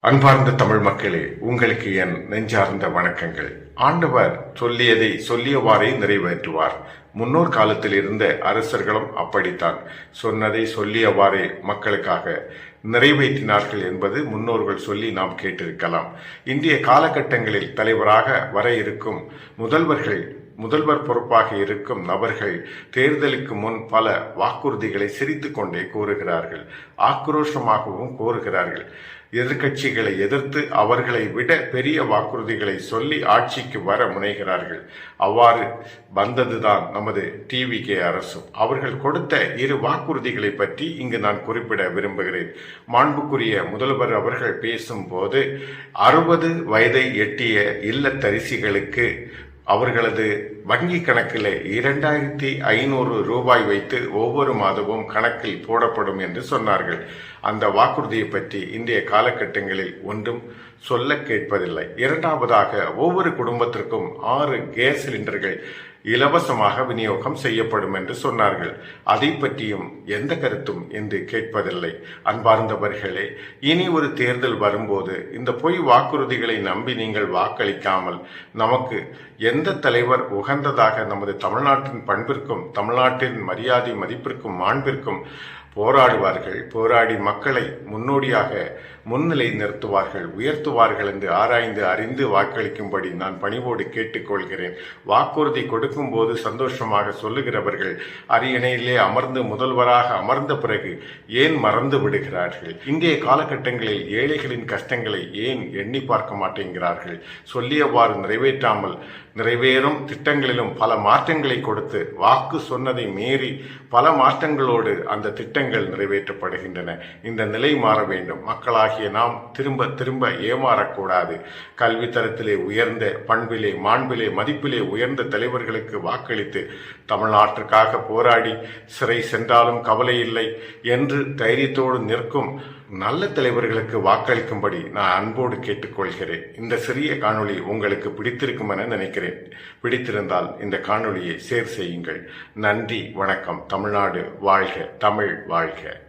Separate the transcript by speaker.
Speaker 1: அன்பார்ந்த தமிழ் மக்களே, உங்களுக்கு என் நெஞ்சார்ந்த வணக்கங்கள். ஆண்டவர் சொல்லியதை சொல்லியவாறே நிறைவேற்றுவார். முன்னோர் காலத்தில் இருந்த அரசர்களும் அப்படித்தான் சொன்னதை சொல்லியவாறே மக்களுக்காக நிறைவேற்றினார்கள் என்பது முன்னோர்கள் சொல்லி நாம் கேட்டிருக்கலாம். இன்றைய காலகட்டங்களில் தலைவராக வர இருக்கும் முதல்வர் பொறுப்பாக இருக்கும் நபர்கள் தேர்தலுக்கு முன் பல வாக்குறுதிகளை சிரித்துக் கொண்டே கூறுகிறார்கள், ஆக்ரோஷமாகவும் கூறுகிறார்கள். எதிர்கட்சிகளை எதிர்த்து அவர்களை விட பெரிய வாக்குறுதிகளை சொல்லி ஆட்சிக்கு வர முனைகிறார்கள். அவ்வாறு வந்ததுதான் நமது டிவிகே அரசும். அவர்கள் கொடுத்த இரு வாக்குறுதிகளை பற்றி இங்கு நான் குறிப்பிட விரும்புகிறேன். மாண்புக்குரிய முதல்வர் அவர்கள் பேசும்போது 60 வயதை எட்டிய இல்லத்தரசிகளுக்கு அவர்களது வங்கி கணக்கில் 2500 ரூபாய் வைத்து ஒவ்வொரு மாதமும் கணக்கில் போடப்படும் என்று சொன்னார்கள். அந்த வாக்குறுதியை பற்றி இன்றைய காலகட்டங்களில் ஒன்றும் சொல்ல கேட்பதில்லை. இரண்டாவதாக, ஒவ்வொரு குடும்பத்திற்கும் 6 கேஸ் சிலிண்டர்கள் இலவசமாக விநியோகம் செய்யப்படும் என்று சொன்னார்கள். அதை பற்றியும் எந்த கருத்தும் என்று கேட்பதில்லை. அன்பார்ந்தவர்களே, இனி ஒரு தேர்தல் வரும்போது இந்த பொய் வாக்குறுதிகளை நம்பி நீங்கள் வாக்களிக்காமல் நமக்கு எந்த தலைவர் உகந்ததாக நமது தமிழ்நாட்டின் பண்பிற்கும் தமிழ்நாட்டின் மரியாதை மதிப்பிற்கும் மாண்பிற்கும் போராடுவார்கள், போராடி மக்களை முன்னோடியாக முன்னிலை நிறுத்துவார்கள், உயர்த்துவார்கள் என்று ஆராய்ந்து அறிந்து வாக்களிக்கும்படி நான் பணிவோடு கேட்டுக்கொள்கிறேன். வாக்குறுதி கொடுக்கும் போது சந்தோஷமாக சொல்லுகிறவர்கள் அரியணையிலே அமர்ந்து முதல்வராக அமர்ந்த பிறகு ஏன் மறந்து விடுகிறார்கள்? இன்றைய காலகட்டங்களில் ஏழைகளின் கஷ்டங்களை ஏன் எண்ணி பார்க்க மாட்டேங்கிறார்கள்? சொல்லியவாறு நிறைவேற்றாமல் நிறைவேறும் திட்டங்களிலும் பல மாற்றங்களை கொடுத்து வாக்கு சொன்னதை மீறி பல மாற்றங்களோடு அந்த திட்டங்கள் நிறைவேற்றப்படுகின்றன. இந்த நிலை மாற வேண்டும். மக்களாகிய நாம் திரும்ப திரும்ப ஏமாறக்கூடாது. கல்வி தரத்திலே உயர்ந்த, பண்பிலே மாண்பிலே மதிப்பிலே உயர்ந்த தலைவர்களுக்கு வாக்களித்து தமிழ்நாட்டிற்காக போராடி சிறை சென்றாலும் கவலை இல்லை என்று தைரியத்தோடு நிற்கும் நல்ல தலைவர்களுக்கு வாக்களிக்கும்படி நான் அன்போடு கேட்டுக்கொள்கிறேன். இந்த சிறிய காணொளி உங்களுக்கு பிடித்திருக்கும் என நினைக்கிறேன். பிடித்திருந்தால் இந்த காணொளியை ஷேர் செய்யுங்கள். நன்றி, வணக்கம். தமிழ்நாடு வாழ்க, தமிழ் வாழ்க.